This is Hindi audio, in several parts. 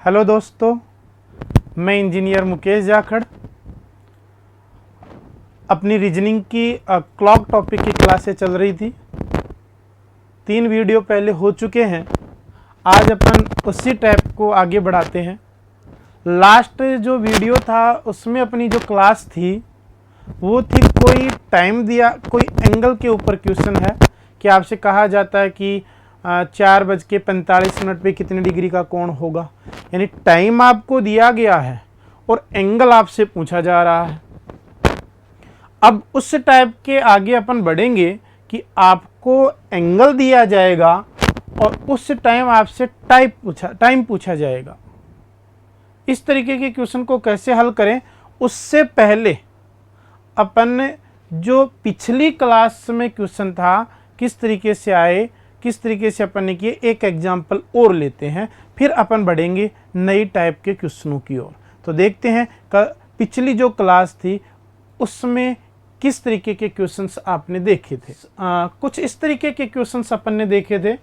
हेलो दोस्तों, मैं इंजीनियर मुकेश जाखड़ अपनी रीजनिंग की क्लॉक टॉपिक की क्लासें चल रही थी। 3 वीडियो पहले हो चुके हैं। आज अपन उसी टाइप को आगे बढ़ाते हैं। लास्ट जो वीडियो था उसमें अपनी जो क्लास थी वो थी कोई टाइम दिया, कोई एंगल के ऊपर क्वेश्चन है कि आपसे कहा जाता है कि 4:45 पे कितने डिग्री का कोण होगा। यानी टाइम आपको दिया गया है और एंगल आपसे पूछा जा रहा है। अब उस टाइप के आगे अपन बढ़ेंगे कि आपको एंगल दिया जाएगा और उस टाइम आपसे टाइम पूछा जाएगा। इस तरीके के क्वेश्चन को कैसे हल करें, उससे पहले अपन ने जो पिछली क्लास में क्वेश्चन था किस तरीके से आए, किस तरीके से अपन ने किए, एक एग्जाम्पल और लेते हैं, फिर अपन बढ़ेंगे नई टाइप के क्वेश्चनों की ओर। तो देखते हैं पिछली जो क्लास थी उसमें किस तरीके के क्वेश्चंस आपने देखे थे। कुछ इस तरीके के क्वेश्चंस अपन ने देखे थे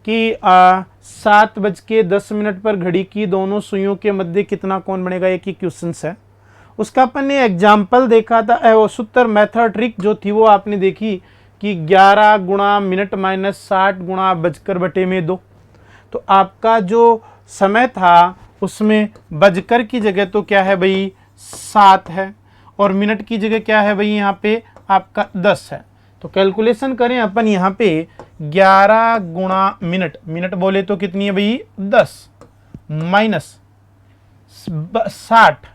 कि 7:10 पर घड़ी की दोनों सुइयों के मध्य कितना कोण बनेगा, एक ही क्वेश्चन है। उसका अपन ने एग्जाम्पल देखा था, वो सूत्र मेथड ट्रिक जो थी वो आपने देखी कि 11 गुणा मिनट माइनस 60 गुणा बजकर बटे में 2। तो आपका जो समय था उसमें बजकर की जगह तो क्या है भाई 7 है और मिनट की जगह क्या है भाई यहाँ पे आपका 10 है। तो कैलकुलेशन करें अपन यहाँ पे 11 गुणा मिनट बोले तो कितनी है भाई 10 माइनस 60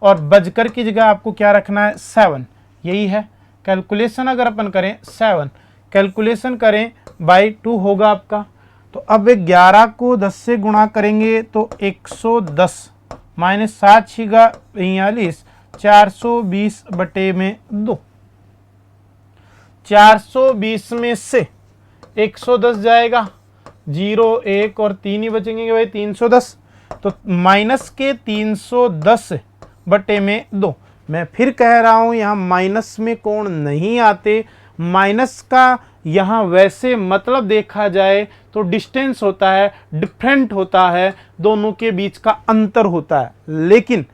और बजकर की जगह आपको क्या रखना है 7, यही है। कैलकुलेशन अगर अपन करें 7 कैलकुलेशन करें बाई 2 होगा आपका। तो अब 11 को 10 से गुणा करेंगे तो 110 माइनस 7 छिगा 42 420 बटे में 2। 420 में से 110 जाएगा, 0 1 और 3 ही बचेंगे भाई 310। तो माइनस के 310 बटे में 2। मैं फिर कह रहा हूं यहां माइनस में कोण नहीं आते। माइनस का यहां वैसे मतलब देखा जाए तो डिस्टेंस होता है, डिफरेंट होता है, दोनों के बीच का अंतर होता है। लेकिन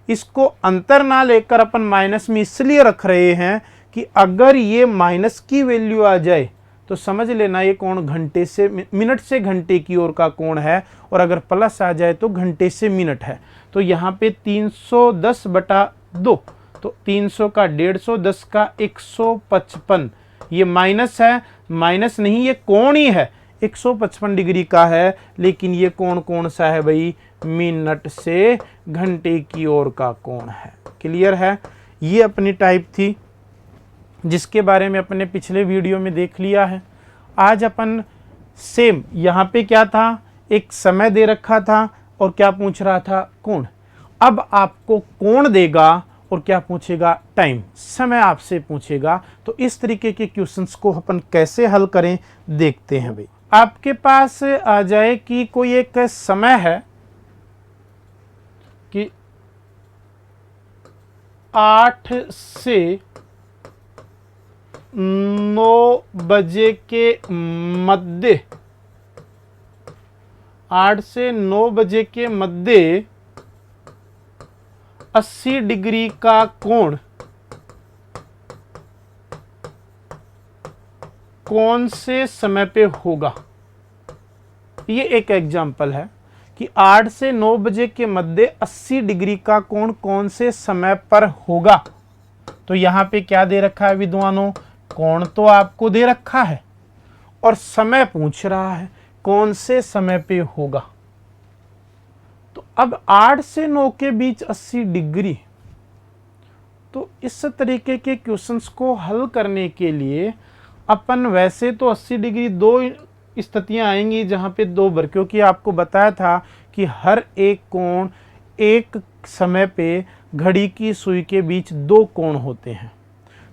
इसको अंतर ना लेकर अपन माइनस में इसलिए रख रहे हैं कि अगर ये माइनस की वैल्यू आ जाए तो समझ लेना ये कोण घंटे से मिनट से घंटे की ओर का कोण है, और अगर प्लस आ जाए तो घंटे से मिनट है। तो यहाँ पे 310 बटा 2, तो 300 का 150, 10 का 155। ये माइनस है, माइनस नहीं, ये कोण ही है, 155 डिग्री का है। लेकिन ये कोण कौन सा है भाई, मिनट से घंटे की ओर का कोण है। क्लियर है। ये अपनी टाइप थी जिसके बारे में अपने पिछले वीडियो में देख लिया है। आज अपन सेम यहाँ पे क्या था, एक समय दे रखा था और क्या पूछ रहा था, कोण। अब आपको कोण देगा और क्या पूछेगा, टाइम, समय आपसे पूछेगा। तो इस तरीके के क्वेश्चंस को अपन कैसे हल करें देखते हैं भाई। आपके पास आ जाए कि कोई एक समय है कि 8 से 9 बजे के मध्य, 8 से 9 बजे के मध्य 80 डिग्री का कोण कौन से समय पे होगा। ये एक एग्जाम्पल है कि 8 से 9 बजे के मध्य 80 डिग्री का कोण कौन से समय पर होगा। तो यहाँ पे क्या दे रखा है विद्वानों, कोण तो आपको दे रखा है और समय पूछ रहा है कौन से समय पे होगा। तो अब 8 से 9 के बीच 80 डिग्री, तो इस तरीके के क्वेश्चंस को हल करने के लिए अपन वैसे तो 80 डिग्री दो स्थितियां आएंगी जहां पे 2 बार, क्योंकि आपको बताया था कि हर एक कोण एक समय पे घड़ी की सुई के बीच 2 कोण होते हैं।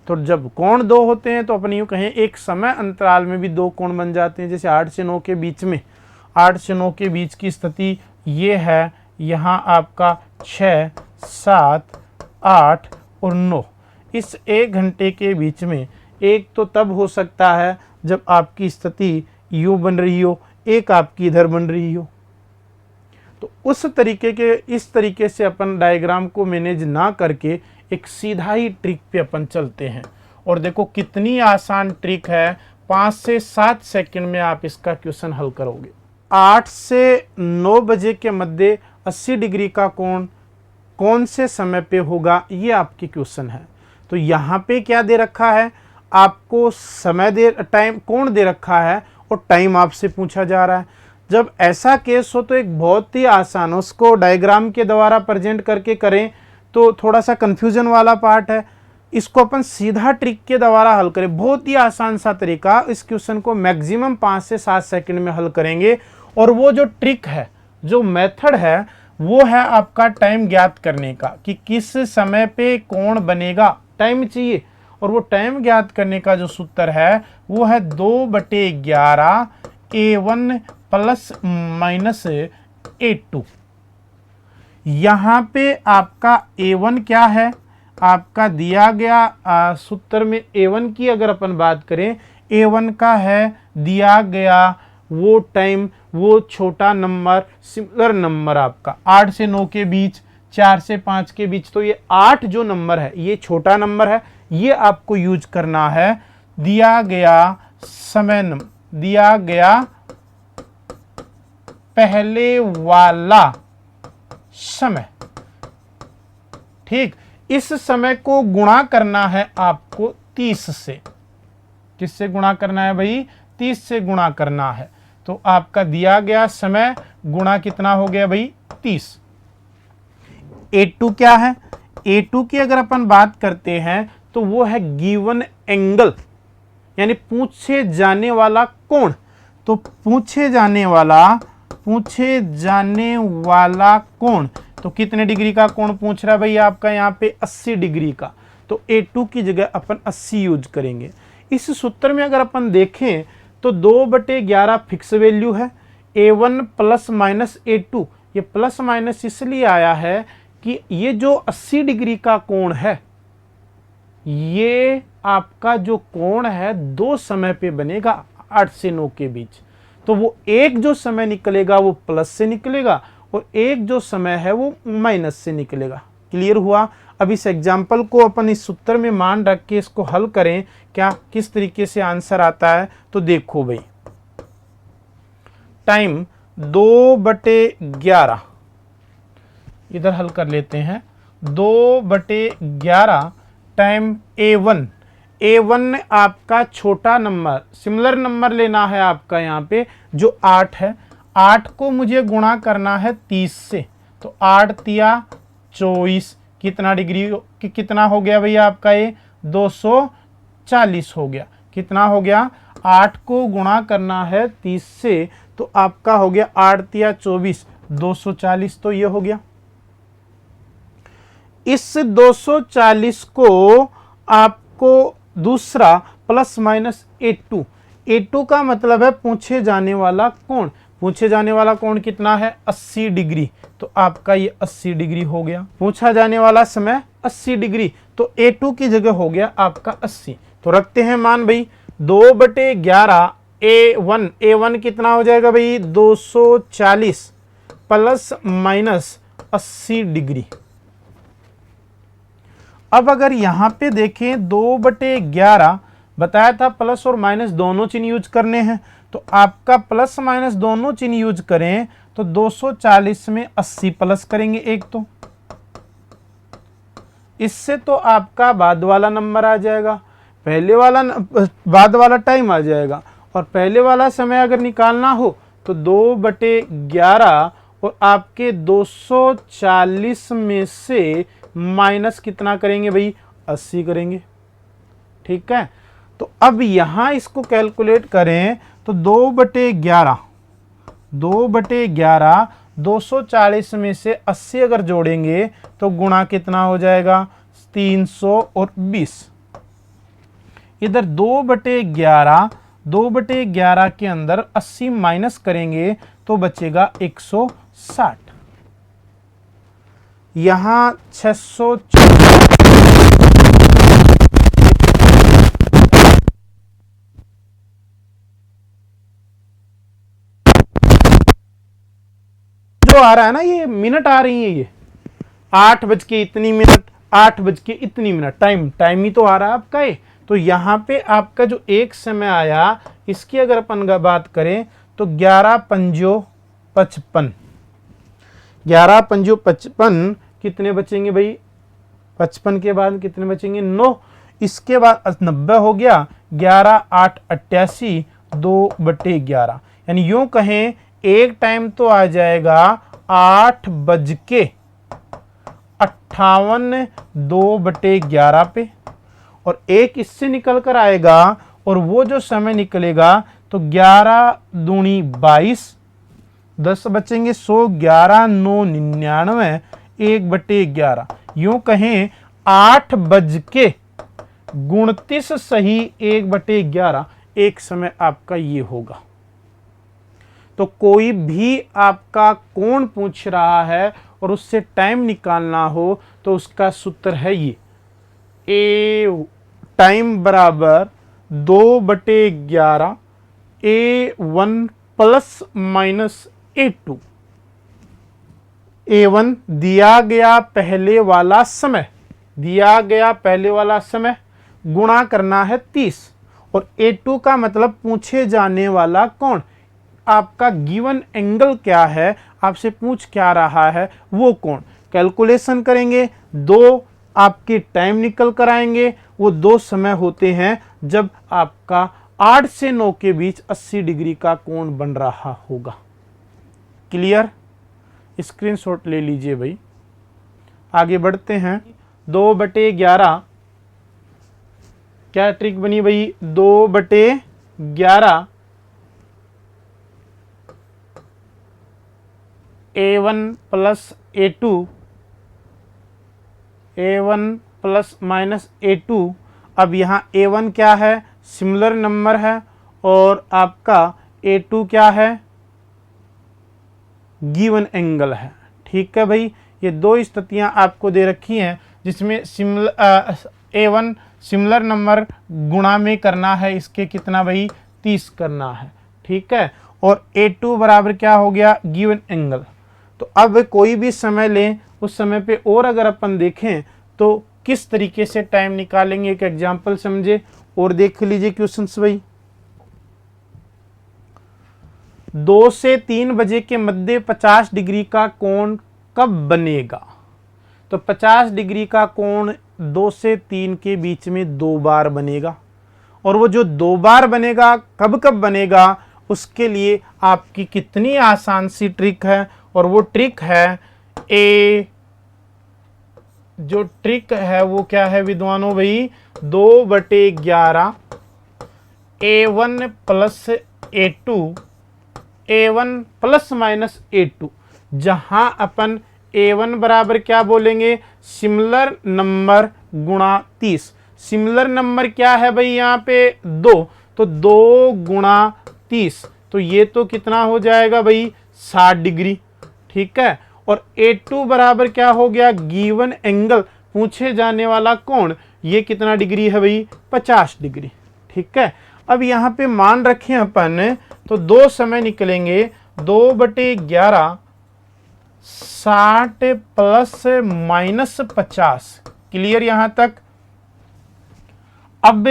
तो जब कोण 2 होते हैं तो अपन यूँ कहें एक समय अंतराल में भी 2 कोण बन जाते हैं। जैसे 8 से 9 के बीच में, 8 से 9 के बीच की स्थिति ये है, यहाँ आपका 6, 7, 8 और 9। इस 1 घंटे के बीच में एक तो तब हो सकता है जब आपकी स्थिति यूँ बन रही हो, एक आपकी इधर बन रही हो। तो उस तरीके के इस तरीके से अपन डायग्राम को मैनेज ना करके एक सीधा ही ट्रिक पे अपन चलते हैं। और देखो कितनी आसान ट्रिक है, 5 से 7 सेकंड में आप इसका क्वेश्चन हल करोगे। 8 से 9 बजे के मध्य 80 डिग्री का कोण कौन से समय पे होगा, ये आपके क्वेश्चन है। तो यहाँ पे क्या दे रखा है, आपको समय टाइम कोण दे रखा है और टाइम आपसे पूछा जा रहा है। जब ऐसा केस हो तो एक बहुत ही आसान, उसको डायग्राम के द्वारा प्रेजेंट करके करें तो थोड़ा सा कंफ्यूजन वाला पार्ट है, इसको अपन सीधा ट्रिक के द्वारा हल करें। बहुत ही आसान सा तरीका, इस क्वेश्चन को मैक्सिमम 5 से 7 सेकंड में हल करेंगे। और वो जो ट्रिक है, जो मेथड है, वो है आपका टाइम ज्ञात करने का कि किस समय पे कोण बनेगा, टाइम चाहिए। और वो टाइम ज्ञात करने का जो सूत्र है वो है 2/11 A1 प्लस माइनस A2। यहाँ पे आपका A1 क्या है, आपका दिया गया सूत्र में A1 की अगर अपन बात करें, A1 का है दिया गया वो टाइम, वो छोटा नंबर, सिमिलर नंबर आपका 8 से 9 के बीच, 4 से 5 के बीच। तो ये 8 जो नंबर है ये छोटा नंबर है, ये आपको यूज करना है। दिया गया समय दिया गया पहले वाला समय, ठीक, इस समय को गुणा करना है आपको 30 से। किससे गुणा करना है भाई, 30 से गुणा करना है। तो आपका दिया गया समय गुणा कितना हो गया भाई, 30। A2 क्या है, A2 की अगर अपन बात करते हैं तो वो है गिवन एंगल, यानी पूछे जाने वाला कोण। तो पूछे जाने वाला कोण, तो कितने डिग्री का कोण पूछ रहा है भाई आपका यहाँ पे, 80 डिग्री का। तो A2 की जगह अपन 80 यूज करेंगे। इस सूत्र में अगर अपन देखें तो 2/11 फिक्स वैल्यू है, A1 प्लस माइनस A2। ये प्लस माइनस इसलिए आया है कि ये जो 80 डिग्री का कोण है, ये आपका जो कोण है 2 समय पे बनेगा 8 से 9 के बीच। तो वो एक जो समय निकलेगा वो प्लस से निकलेगा और एक जो समय है वो माइनस से निकलेगा। क्लियर हुआ। अब इस एग्जाम्पल को अपन इस सूत्र में मान रख के इसको हल करें, क्या किस तरीके से आंसर आता है। तो देखो भाई, टाइम 2/11 इधर हल कर लेते हैं। 2/11 टाइम A1 आपका छोटा नंबर, सिमिलर नंबर लेना है आपका यहाँ पे जो 8 है। 8 को मुझे गुणा करना है 30 से, तो 8 तिया 24, कितना डिग्री कितना हो गया भैया आपका, ये 240 हो गया। कितना हो गया, 8 को गुणा करना है 30 से, तो आपका हो गया 8 तिया 24, 240। तो ये हो गया। इस 240 को आपको दूसरा प्लस माइनस A2 का मतलब है पूछे जाने वाला कोण। पूछे जाने वाला कोण कितना है, 80 डिग्री। तो आपका ये 80 डिग्री हो गया। पूछा जाने वाला समय 80 डिग्री, तो A2 की जगह हो गया आपका 80। तो रखते हैं मान भाई, 2/11 A1 कितना हो जाएगा भाई, 240 प्लस माइनस 80 डिग्री। अब अगर यहां पे देखें 2/11 बताया था, प्लस और माइनस दोनों चिन्ह यूज करने हैं। तो आपका प्लस माइनस दोनों चिन्ह यूज करें तो 240 में 80 प्लस करेंगे एक, तो इससे तो आपका बाद वाला नंबर आ जाएगा, पहले वाला बाद वाला टाइम आ जाएगा। और पहले वाला समय अगर निकालना हो तो 2/11 और आपके 240 में से माइनस कितना करेंगे भाई, 80 करेंगे। ठीक है। तो अब यहां इसको कैलकुलेट करें तो 2/11 240 में से 80 अगर जोड़ेंगे तो गुणा कितना हो जाएगा, 320। इधर 2/11 के अंदर 80 माइनस करेंगे तो बचेगा 160। यहां 600 जो तो आ रहा है ना, ये मिनट आ रही है, ये 8 बज के इतनी मिनट, 8 बज के इतनी मिनट, टाइम ही तो आ रहा है आपका ये। तो यहाँ पे आपका जो एक समय आया, इसकी अगर अपन बात करें तो 11 पंजो 55, 11 पंजो 55 कितने बचेंगे भाई, 55 के बाद कितने बचेंगे 9, इसके बाद 90 हो गया, 11 8 88, 2/11, यानी यूं कहें एक टाइम तो आ जाएगा 8 बज के 58, 2/11 पे, और एक इससे निकल कर आएगा, और वो जो समय निकलेगा तो 11 दूनी 22, 10 बचेंगे 100, 11 9 99, 1/11, यूं कहें 8 बज के 29 सही 1/11 एक समय आपका ये होगा। तो कोई भी आपका कोण पूछ रहा है और उससे टाइम निकालना हो तो उसका सूत्र है ये, ए टाइम बराबर 2/11 A1 plus minus A2। A1 दिया गया पहले वाला समय, दिया गया पहले वाला समय, गुणा करना है 30, और A2 का मतलब पूछे जाने वाला कोण, आपका गिवन एंगल क्या है, आपसे पूछ क्या रहा है वो कोण। कैलकुलेशन करेंगे, दो आपके टाइम निकल कर आएंगे, वो दो समय होते हैं जब आपका 8 से 9 के बीच 80 डिग्री का कोण बन रहा होगा। क्लियर? स्क्रीनशॉट ले लीजिए भाई। आगे बढ़ते हैं। 2/11 क्या ट्रिक बनी भाई, 2/11 A1 plus A2, A1 plus minus A2। अब यहाँ A1 क्या है, सिमिलर नंबर है, और आपका A2 क्या है, गिवन एंगल है। ठीक है भाई, ये दो स्थितियां आपको दे रखी हैं जिसमें A1 सिमिलर नंबर गुणा में करना है, इसके कितना भाई 30 करना है। ठीक है, और A2 बराबर क्या हो गया, गिवन एंगल। तो अब कोई भी समय लें, उस समय पे और अगर अपन देखें तो किस तरीके से टाइम निकालेंगे, एक एग्जांपल समझे और देख लीजिए क्वेश्चंस भाई। 2 से 3 बजे के मध्य 50 डिग्री का कोण कब बनेगा? तो 50 डिग्री का कोण 2 से 3 के बीच में 2 बार बनेगा, और वो जो 2 बार बनेगा कब कब बनेगा, उसके लिए आपकी कितनी आसान सी ट्रिक है, और वो ट्रिक है जो ट्रिक है वो क्या है विद्वानों भाई, 2/11 A1 plus A2, A1 plus minus A2, जहां अपन A1 बराबर क्या बोलेंगे, सिमिलर नंबर गुणा 30। सिमिलर नंबर क्या है भाई यहाँ पे 2, तो 2 गुणा 30, तो ये तो कितना हो जाएगा भाई 60 डिग्री। ठीक है, और A2 बराबर क्या हो गया, गिवन एंगल, पूछे जाने वाला कोण, ये कितना डिग्री है भाई 50 डिग्री। ठीक है, अब यहाँ पे मान रखें अपन, तो दो समय निकलेंगे, 2/11 60 प्लस माइनस 50। क्लियर यहां तक? अब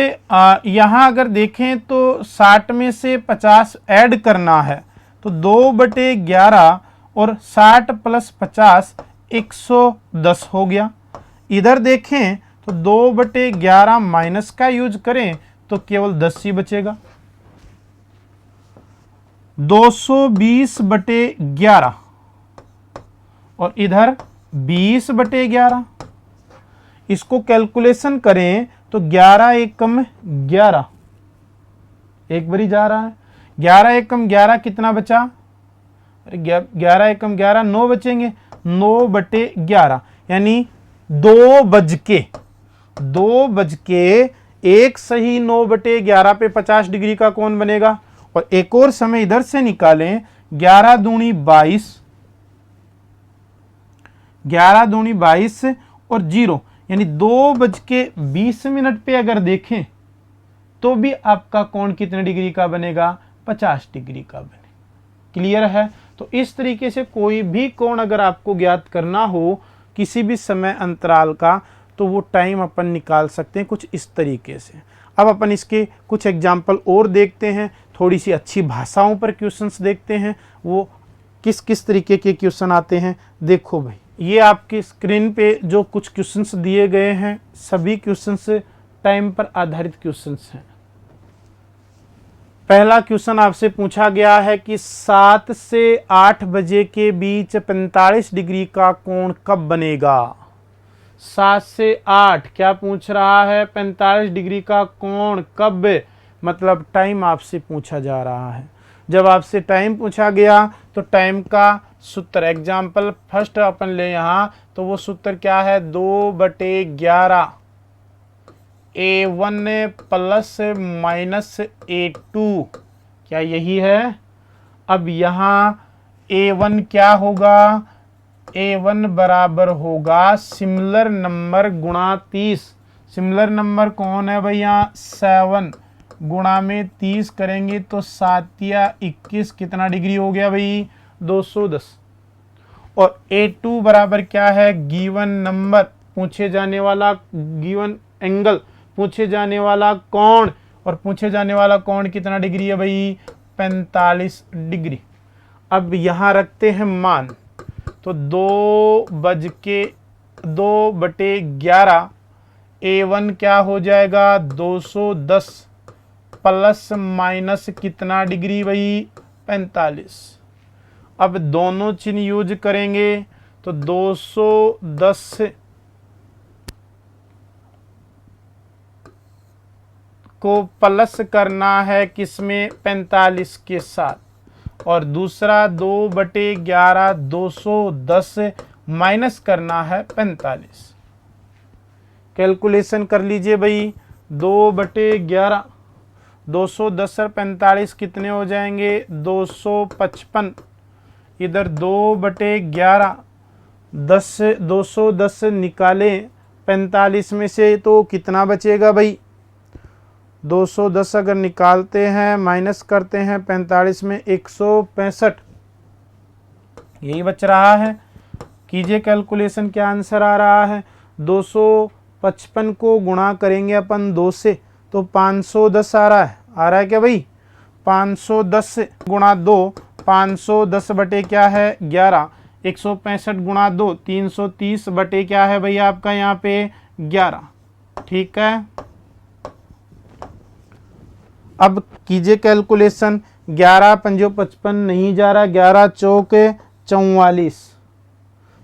यहां अगर देखें तो 60 में से 50 ऐड करना है, तो 2/11 और 60 प्लस 50 110 हो गया। इधर देखें तो 2/11 माइनस का यूज करें तो केवल 10 ही बचेगा। 220/11 और इधर 20/11, इसको कैलकुलेशन करें तो 11 एकम 11, एक बारी जा रहा है, 11 एकम 11 कितना बचा, 11 एकम 11 9 बचेंगे, 9/11, यानी 2 बज के एक सही 9/11 पे 50 डिग्री का कोण बनेगा। और एक और समय इधर से निकालें, 11 दूनी 22, 11 दूनी 22 और 0, यानी 2:20 पे अगर देखें तो भी आपका कोण कितने डिग्री का बनेगा, 50 डिग्री का बने। क्लियर है? तो इस तरीके से कोई भी कोण अगर आपको ज्ञात करना हो किसी भी समय अंतराल का, तो वो टाइम अपन निकाल सकते हैं कुछ इस तरीके से। अब अपन इसके कुछ एग्जाम्पल और देखते हैं, थोड़ी सी अच्छी भाषाओं पर क्वेश्चंस देखते हैं, वो किस किस तरीके के क्वेश्चन आते हैं। देखो भाई, ये आपकी स्क्रीन पे जो कुछ क्वेश्चंस दिए गए हैं, सभी क्वेश्चंस टाइम पर आधारित क्वेश्चंस हैं। पहला क्वेश्चन आपसे पूछा गया है कि 7 से 8 बजे के बीच 45 डिग्री का कोण कब बनेगा। 7 से 8 क्या पूछ रहा है, 45 डिग्री का कोण कब, मतलब टाइम आपसे पूछा जा रहा है। जब आपसे टाइम पूछा गया तो टाइम का सूत्र, एग्जाम्पल फर्स्ट अपन ले यहाँ, तो वो सूत्र क्या है, 2/11 A1 प्लस माइनस A2, क्या यही है। अब यहाँ A1 क्या होगा, A1 बराबर होगा सिमिलर नंबर गुणा 30। सिमिलर नंबर कौन है भैया, 7 गुणा में 30 करेंगे तो 7 या 21 कितना डिग्री हो गया भाई, 210। और A2 बराबर क्या है, गिवन नंबर पूछे जाने वाला, गिवन एंगल पूछे जाने वाला कोण, और पूछे जाने वाला कोण कितना डिग्री है भाई, 45 डिग्री। अब यहाँ रखते हैं मान, तो 2/11 A1 क्या हो जाएगा, 210 प्लस माइनस कितना डिग्री भाई, 45। अब दोनों चिन्ह यूज करेंगे तो 210 को प्लस करना है किसमें, 45 के साथ, और दूसरा 2/11 210 माइनस करना है 45। कैलकुलेशन कर लीजिए भाई, 2/11 210 और 45 कितने हो जाएंगे, 255। इधर 2/11 210 निकाले 45 में से तो कितना बचेगा भाई, 210 अगर निकालते हैं माइनस करते हैं 45 में 165, यही बच रहा है। कीजिए कैलकुलेशन, क्या आंसर आ रहा है, 255 को गुणा करेंगे अपन 2 से तो 510 आ रहा है क्या भाई, 510 गुणा 2, 510 बटे क्या है 11, 165 गुणा 2 330 बटे क्या है भैया आपका यहाँ पे 11। ठीक है, अब कीजिए कैलकुलेशन, 11 पंजो 55 नहीं जा रहा, 11 चौक 44,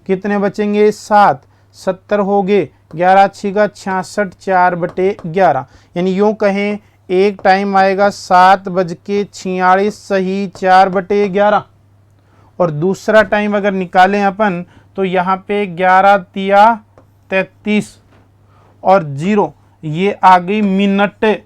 कितने बचेंगे 7, 70 हो गए, 11 छिगा 66, 4/11, यानी यूँ कहें एक टाइम आएगा 7:46 सही 4/11, और दूसरा टाइम अगर निकालें अपन तो यहाँ पे 11 तिया 33 और 0, ये आ गई मिनट।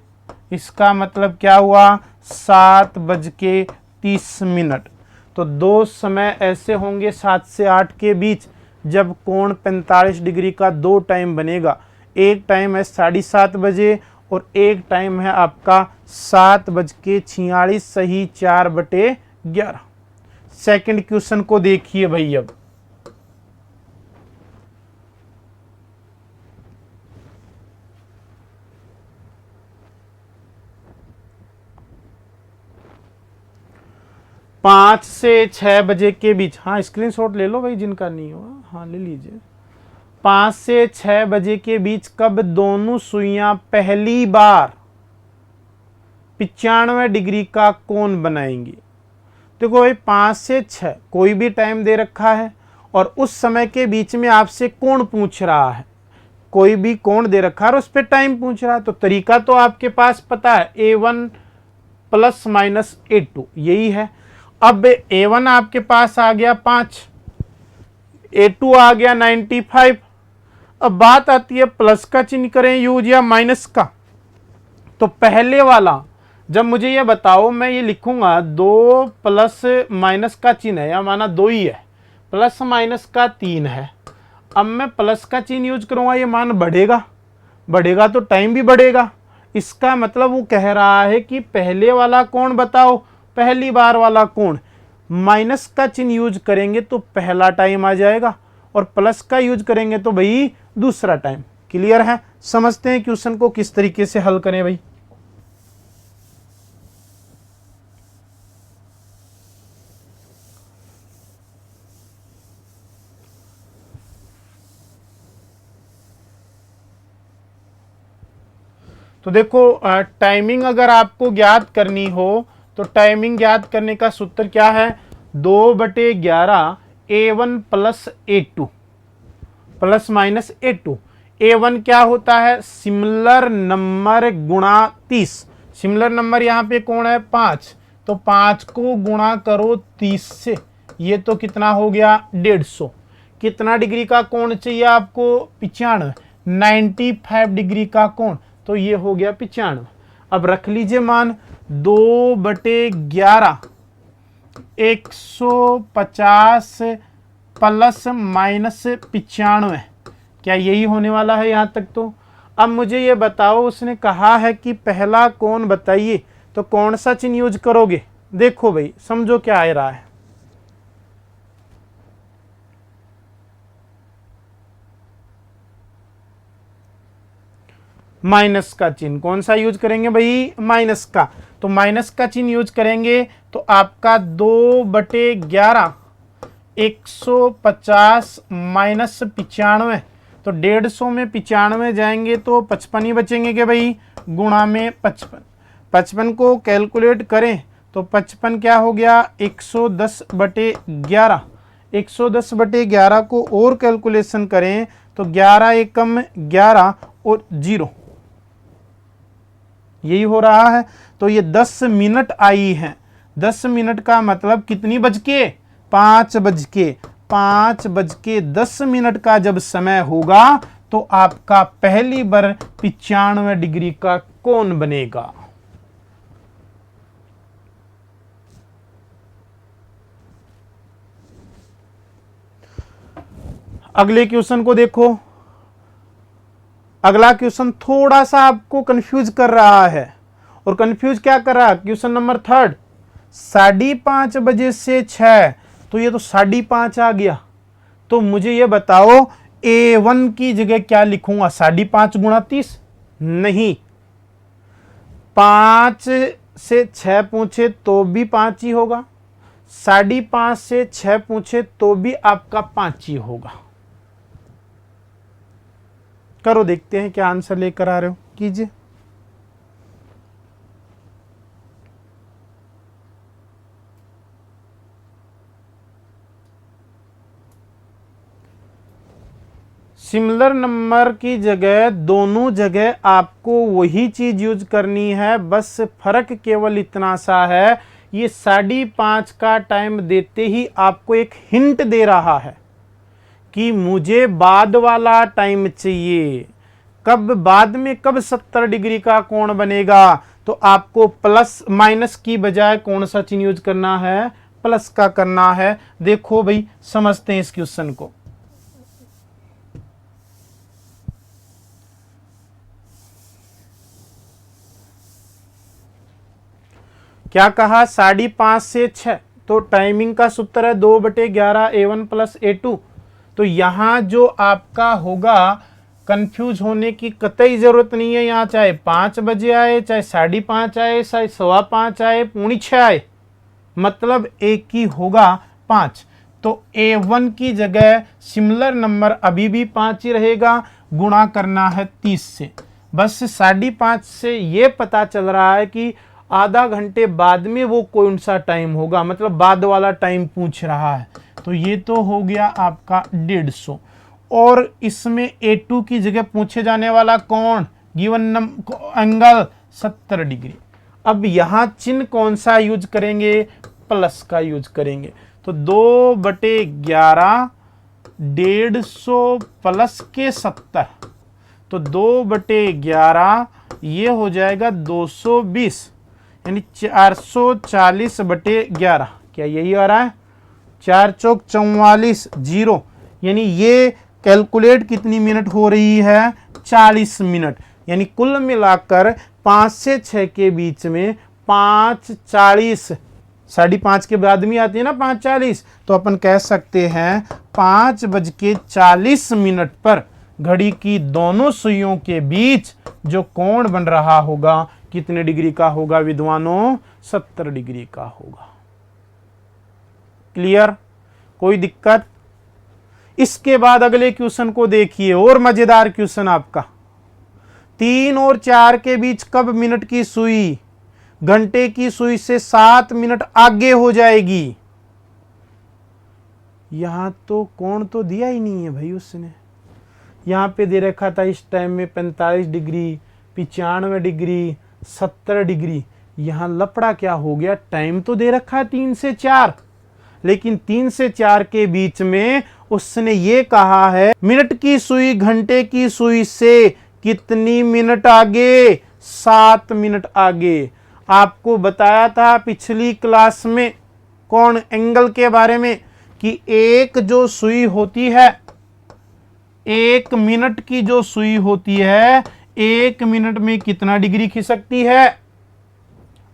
इसका मतलब क्या हुआ, 7:30। तो दो समय ऐसे होंगे 7 से 8 के बीच जब कोण 45 डिग्री का दो टाइम बनेगा। एक टाइम है 7:30 बजे और एक टाइम है आपका 7:46 सही 4/11। सेकंड क्वेश्चन को देखिए भाई, अब पाँच से 6 बजे के बीच, हाँ स्क्रीनशॉट ले लो भाई जिनका नहीं हुआ, हाँ ले लीजिए। 5 से 6 बजे के बीच कब दोनों सुइयां पहली बार 95 डिग्री का कोण बनाएंगी। देखो भाई 5 से 6 कोई भी टाइम दे रखा है और उस समय के बीच में आपसे कोण पूछ रहा है, कोई भी कोण दे रखा है और उस पर टाइम पूछ रहा है, तो तरीका तो आपके पास पता है, A1 प्लस माइनस A2 यही है। अब A1 आपके पास आ गया 5, A2 आ गया 95। अब बात आती है प्लस का चिन्ह करें यूज या माइनस का। तो पहले वाला जब मुझे ये बताओ, मैं ये लिखूंगा 2 प्लस माइनस का चिन्ह है, या माना 2 ही है, प्लस माइनस का 3 है। अब मैं प्लस का चिन्ह यूज करूंगा, ये मान बढ़ेगा, बढ़ेगा तो टाइम भी बढ़ेगा। इसका मतलब वो कह रहा है कि पहले वाला कोण बताओ, पहली बार वाला कोण। माइनस का चिन्ह यूज करेंगे तो पहला टाइम आ जाएगा और प्लस का यूज करेंगे तो भाई दूसरा टाइम। क्लियर है? समझते हैं क्वेश्चन को किस तरीके से हल करें भाई। तो देखो टाइमिंग अगर आपको ज्ञात करनी हो तो टाइमिंग ज्ञात करने का सूत्र क्या है, 2/11 A1 plus A2 plus minus A2। A1 क्या होता है, सिमिलर नंबर गुणा 30। सिमिलर नंबर यहाँ पे कौन है, 5, तो 5 को गुणा करो 30 से, ये तो कितना हो गया 150। कितना डिग्री का कोण चाहिए आपको, 95, 95 डिग्री का कोण, तो ये हो गया 95। अब रख लीजिए मान 2/11 150 प्लस माइनस 95, क्या यही होने वाला है यहां तक। तो अब मुझे ये बताओ, उसने कहा है कि पहला कोण बताइए, तो कौन सा चिन्ह यूज करोगे। देखो भाई समझो क्या आ रहा है, माइनस का चिन्ह। कौन सा यूज करेंगे भाई, माइनस का। तो माइनस का चिन्ह यूज करेंगे तो आपका 2/11 150 माइनस 95, तो 150 में 95 जाएंगे तो 55 ही बचेंगे के भाई, गुणा में 55। 55 को कैलकुलेट करें तो 55 क्या हो गया 110/11। 110/11 को और कैलकुलेशन करें तो 11 एकम 11 और 0, यही हो रहा है। तो ये 10 मिनट आई है। 10 मिनट का मतलब कितनी बज के, 5:10 का जब समय होगा तो आपका पहली बार 95 डिग्री का कोण बनेगा। अगले क्वेश्चन को देखो। अगला क्वेश्चन थोड़ा सा आपको कंफ्यूज कर रहा है, और कंफ्यूज क्या कर रहा है, क्वेश्चन नंबर 3, 5:30 बजे से 6, तो ये तो 5:30 आ गया। तो मुझे ये बताओ A1 की जगह क्या लिखूंगा, 5:30 गुणा 30, नहीं, 5 से 6 पूछे तो भी 5 ही होगा, 5:30 से 6 पूछे तो भी आपका 5 ही होगा। करो देखते हैं क्या आंसर लेकर आ रहे हो, कीजिए। सिमिलर नंबर की जगह दोनों जगह आपको वही चीज यूज करनी है, बस फर्क केवल इतना सा है, ये 5:30 का टाइम देते ही आपको एक हिंट दे रहा है कि मुझे बाद वाला टाइम चाहिए। कब बाद में, कब 70 डिग्री का कोण बनेगा, तो आपको प्लस माइनस की बजाय कौन सा चिन्ह यूज करना है, प्लस का करना है। देखो भाई समझते हैं इस क्वेश्चन को। क्या कहा, 5:30 से 6, तो टाइमिंग का सूत्र है 2/11 A1 प्लस A2। तो यहां जो आपका होगा, कंफ्यूज होने की कतई जरूरत नहीं है, यहां चाहे 5 बजे आए, चाहे 5:30 आए, चाहे 5:15 आए, 5:45 आए, मतलब एक ही होगा 5। तो A1 की जगह सिमिलर नंबर अभी भी 5 ही रहेगा, गुणा करना है 30 से। बस 5:30 से ये पता चल रहा है कि आधा घंटे बाद में वो कौन सा टाइम होगा, मतलब बाद वाला टाइम पूछ रहा है। तो ये तो हो गया आपका 150, और इसमें A2 की जगह पूछे जाने वाला कौन, गिवन एंगल 70 डिग्री। अब यहां चिन्ह कौन सा यूज करेंगे, प्लस का यूज करेंगे। तो 2/11 150 प्लस के 70, तो 2/11 ये हो जाएगा 220, यानी 440/11। क्या यही आ रहा है, 4 चौक 44, 0, यानी ये कैलकुलेट कितनी मिनट हो रही है, 40 मिनट। यानी कुल मिलाकर 5 से 6 के बीच में 5:40 5:30 के बाद में आती है ना 5:40, तो अपन कह सकते हैं 5:40 पर घड़ी की दोनों सुइयों के बीच जो कोण बन रहा होगा कितने डिग्री का होगा विद्वानों? 70 डिग्री का होगा। क्लियर? कोई दिक्कत? इसके बाद अगले क्वेश्चन को देखिए, और मजेदार क्वेश्चन आपका। 3 और 4 के बीच कब मिनट की सुई घंटे की सुई से 7 मिनट आगे हो जाएगी? यहां तो कोण तो दिया ही नहीं है भाई उसने। यहां पे दे रखा था इस टाइम में 45 डिग्री, 95 डिग्री, 70 डिग्री। यहां लफड़ा क्या हो गया? टाइम तो दे रखा है 3 से 4, लेकिन 3 से 4 के बीच में उसने ये कहा है मिनट की सुई घंटे की सुई से कितनी मिनट आगे? 7 मिनट आगे। आपको बताया था पिछली क्लास में कोण एंगल के बारे में कि एक जो सुई होती है, 1 मिनट की जो सुई होती है, 1 मिनट में कितना डिग्री खिसकती है?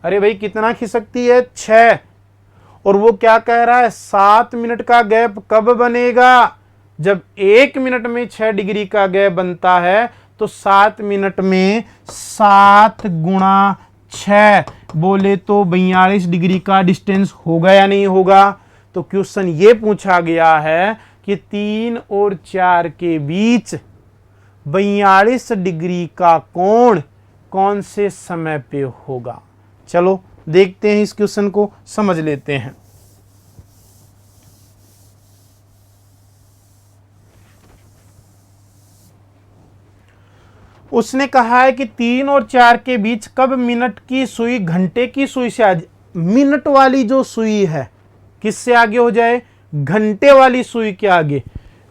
अरे भाई कितना खिसकती है? 6। और वो क्या कह रहा है? 7 मिनट का गैप कब बनेगा? जब 1 मिनट में 6 डिग्री का गैप बनता है तो 7 मिनट में 7 गुणा 6 बोले तो 42 डिग्री का डिस्टेंस होगा या नहीं होगा? तो क्वेश्चन ये पूछा गया है कि 3 और 4 के बीच 42 डिग्री का कोण कौन से समय पे होगा? चलो देखते हैं, इस क्वेश्चन को समझ लेते हैं। उसने कहा है कि 3 और 4 के बीच कब मिनट की सुई घंटे की सुई से मिनट वाली जो सुई है किससे आगे हो जाए? घंटे वाली सुई के आगे।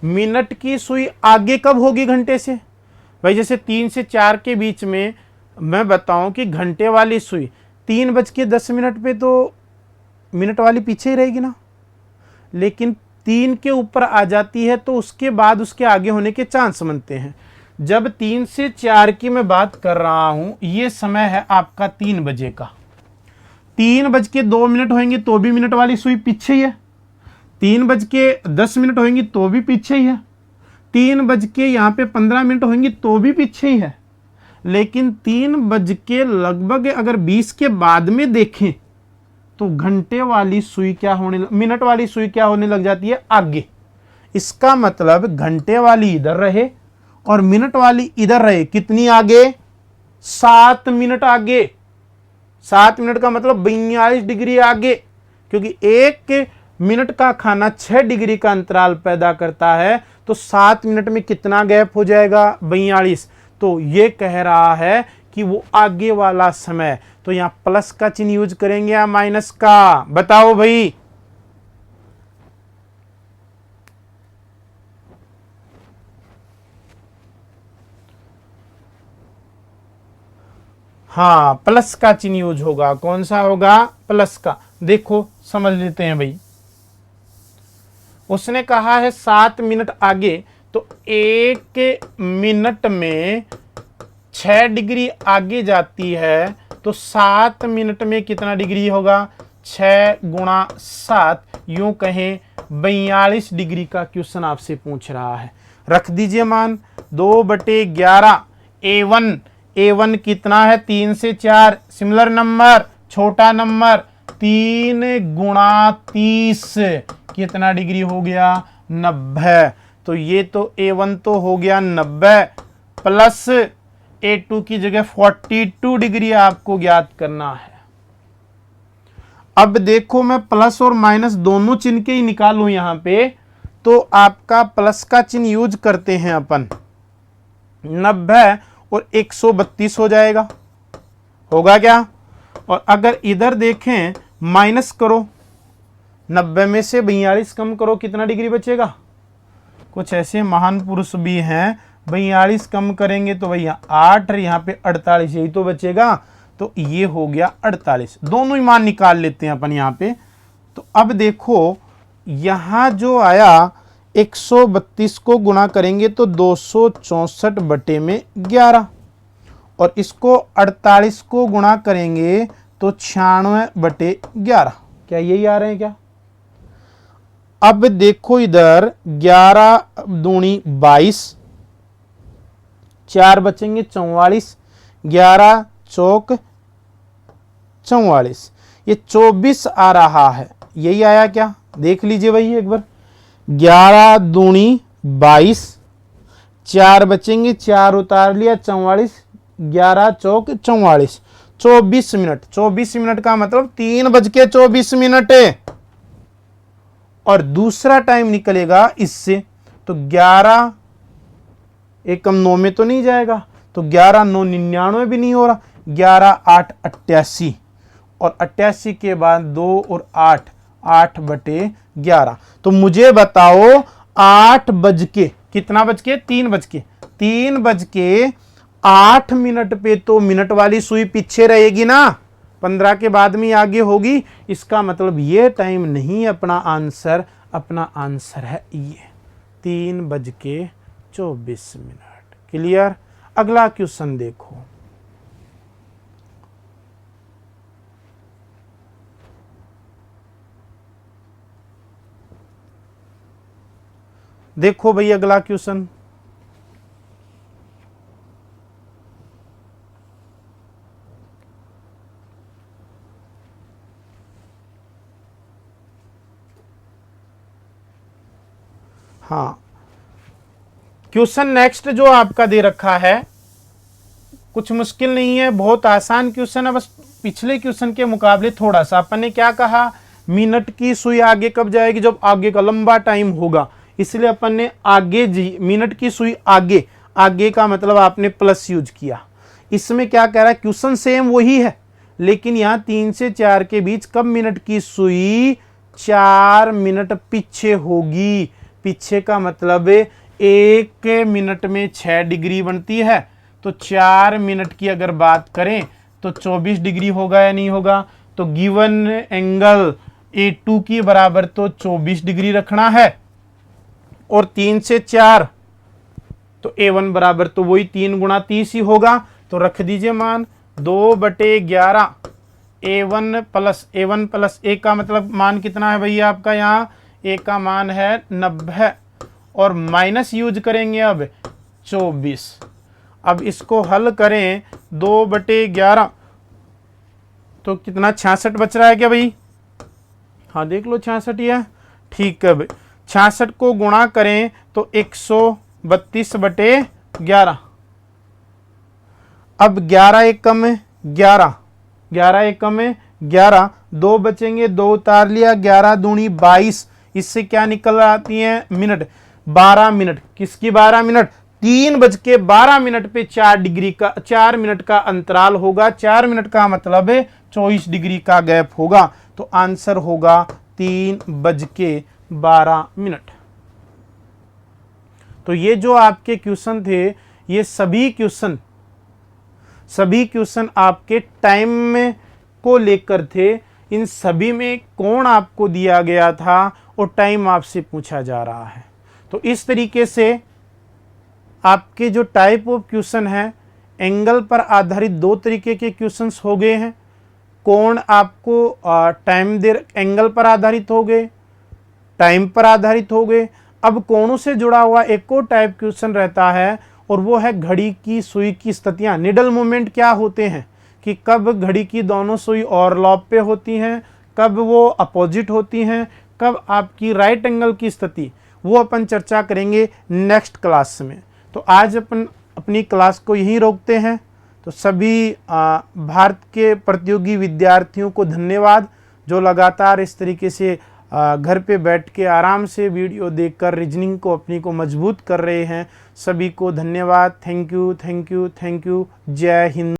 मिनट की सुई आगे कब होगी घंटे से? भाई जैसे 3 से 4 के बीच में मैं बताऊं कि घंटे वाली सुई 3:10 पे तो मिनट वाली पीछे ही रहेगी ना, लेकिन 3 के ऊपर आ जाती है तो उसके बाद उसके आगे होने के चांस बनते हैं। जब 3 से 4 की मैं बात कर रहा हूं, ये समय है आपका 3 बजे का। 3:02 होंगे तो भी मिनट वाली सुई पीछे ही है। 3:10 होंगी तो भी पीछे ही है। 3:15 होंगी तो भी पीछे ही है। लेकिन 3 लगभग अगर 20 के बाद में देखें तो घंटे वाली सुई क्या होने, मिनट वाली सुई क्या होने लग जाती है? आगे। इसका मतलब घंटे वाली इधर रहे और मिनट वाली इधर रहे। कितनी आगे? 7 मिनट आगे। 7 मिनट का मतलब 42 डिग्री आगे, क्योंकि 1 मिनट का खाना 6 डिग्री का अंतराल पैदा करता है, तो 7 मिनट में कितना गैप हो जाएगा? 42। तो ये कह रहा है कि वो आगे वाला समय। तो यहां प्लस का चिन्ह यूज करेंगे या माइनस का? बताओ भाई। हाँ, प्लस का चिन्ह यूज होगा। कौन सा होगा? प्लस का। देखो समझ लेते हैं भाई। उसने कहा है 7 मिनट आगे, तो 1 मिनट में 6 डिग्री आगे जाती है, तो 7 मिनट में कितना डिग्री होगा? 6 गुणा 7, यूं कहें 42 डिग्री का क्वेश्चन आपसे पूछ रहा है। रख दीजिए मान 2/11। A1 कितना है? 3 से 4। सिमिलर नंबर, छोटा नंबर, 3 गुणा 30 कितना डिग्री हो गया? 90। तो ये तो A1 तो हो गया 90, प्लस A2 की जगह 42 डिग्री आपको ज्ञात करना है। अब देखो मैं प्लस और माइनस दोनों चिन्ह के ही निकालूं यहां पे, तो आपका प्लस का चिन्ह यूज करते हैं अपन। 90 और 132 हो जाएगा, होगा क्या? और अगर इधर देखें माइनस करो, 90 में से 42 कम करो, कितना डिग्री बचेगा? कुछ ऐसे महान पुरुष भी हैं, 42 कम करेंगे तो भैया 8, यहाँ पे 48, यही तो बचेगा। तो ये हो गया 48। दोनों ही मान निकाल लेते हैं अपन यहाँ पे। तो अब देखो यहाँ जो आया 132 को गुणा करेंगे तो 264/11, और इसको 48 को गुणा करेंगे तो 96/11। क्या यही आ रहे हैं क्या? अब देखो इधर 11 दूनी 22, 4 बचेंगे 44, 11 चौक 44, ये 24 आ रहा है। यही आया क्या? देख लीजिए भाई एक बार, 11 दूनी 22, 4 बचेंगे, 4 उतार लिया 44, 11 चौक 44, 24 मिनट। 24 मिनट का मतलब 3:24 है। और दूसरा टाइम निकलेगा इससे, तो 11 एकम 9 में तो नहीं जाएगा, तो 11 9 99 भी नहीं हो रहा, 11 8 88, और 88 के बाद 2 और 8 8/11। तो मुझे बताओ 8 बज के कितना बज के 3:08 पे तो मिनट वाली सुई पीछे रहेगी ना, 15 के बाद में आगे होगी। इसका मतलब ये टाइम नहीं अपना आंसर है ये 3:24। क्लियर? अगला क्वेश्चन देखो। देखो भाई अगला क्वेश्चन, हाँ क्वेश्चन नेक्स्ट जो आपका दे रखा है कुछ मुश्किल नहीं है, बहुत आसान क्वेश्चन है, बस पिछले क्वेश्चन के मुकाबले थोड़ा सा। अपन ने क्या कहा, मिनट की सुई आगे कब जाएगी, जब आगे का लंबा टाइम होगा, इसलिए अपन ने आगे मिनट की सुई आगे, आगे का मतलब आपने प्लस यूज किया। इसमें क्या कह रहा है, क्वेश्चन सेम वही है, लेकिन यहां 3 से 4 के बीच कब मिनट की सुई 4 मिनट पीछे होगी। पीछे का मतलब 1 मिनट में 6 डिग्री बनती है, तो 4 मिनट की अगर बात करें तो 24 डिग्री होगा या नहीं होगा। तो गिवन एंगल A2 की बराबर तो 24 डिग्री रखना है, और 3 से 4 तो A1 बराबर तो वही 3 गुणा 30 ही होगा। तो रख दीजिए मान 2/11 A1 प्लस A का मतलब मान कितना है भैया आपका, यहाँ A का मान है 90, और माइनस यूज करेंगे अब 24। अब इसको हल करें 2/11 तो कितना 66 बच रहा है क्या भाई? हाँ देख लो 66 ही है, ठीक है भाई। 66 को गुणा करें तो 132/11। अब 11 एकम में 11, 11 एकम में 11, 2 बचेंगे, 2 उतार लिया, 11 दूनी 22, इससे क्या निकल आती है मिनट, 12 मिनट। किसकी 12 मिनट? 3:12 पे 4 मिनट का अंतराल होगा। 4 मिनट का मतलब है 24 डिग्री का गैप होगा, तो आंसर होगा 3:12। तो ये जो आपके क्वेश्चन थे, ये सभी क्वेश्चन आपके टाइम में को लेकर थे। इन सभी में कोण आपको दिया गया था और टाइम आपसे पूछा जा रहा है। तो इस तरीके से आपके जो टाइप ऑफ क्वेश्चन है, एंगल पर आधारित 2 तरीके के क्वेश्चंस हो गए हैं। कोण आपको टाइम दे, एंगल पर आधारित हो गए, टाइम पर आधारित हो गए। अब कोणों से जुड़ा हुआ एक और टाइप क्वेश्चन रहता है, और वो है घड़ी की सुई की स्थितियां। निडल मूवमेंट क्या होते हैं, कि कब घड़ी की दोनों सुई ओवरलैप पे होती हैं, कब वो अपोजिट होती हैं, कब आपकी राइट एंगल की स्थिति, वो अपन चर्चा करेंगे नेक्स्ट क्लास में। तो आज अपन अपनी क्लास को यहीं रोकते हैं। तो सभी भारत के प्रतियोगी विद्यार्थियों को धन्यवाद, जो लगातार इस तरीके से घर पे बैठ के आराम से वीडियो देखकर रीजनिंग को अपनी को मजबूत कर रहे हैं। सभी को धन्यवाद। Thank you. जय हिंद।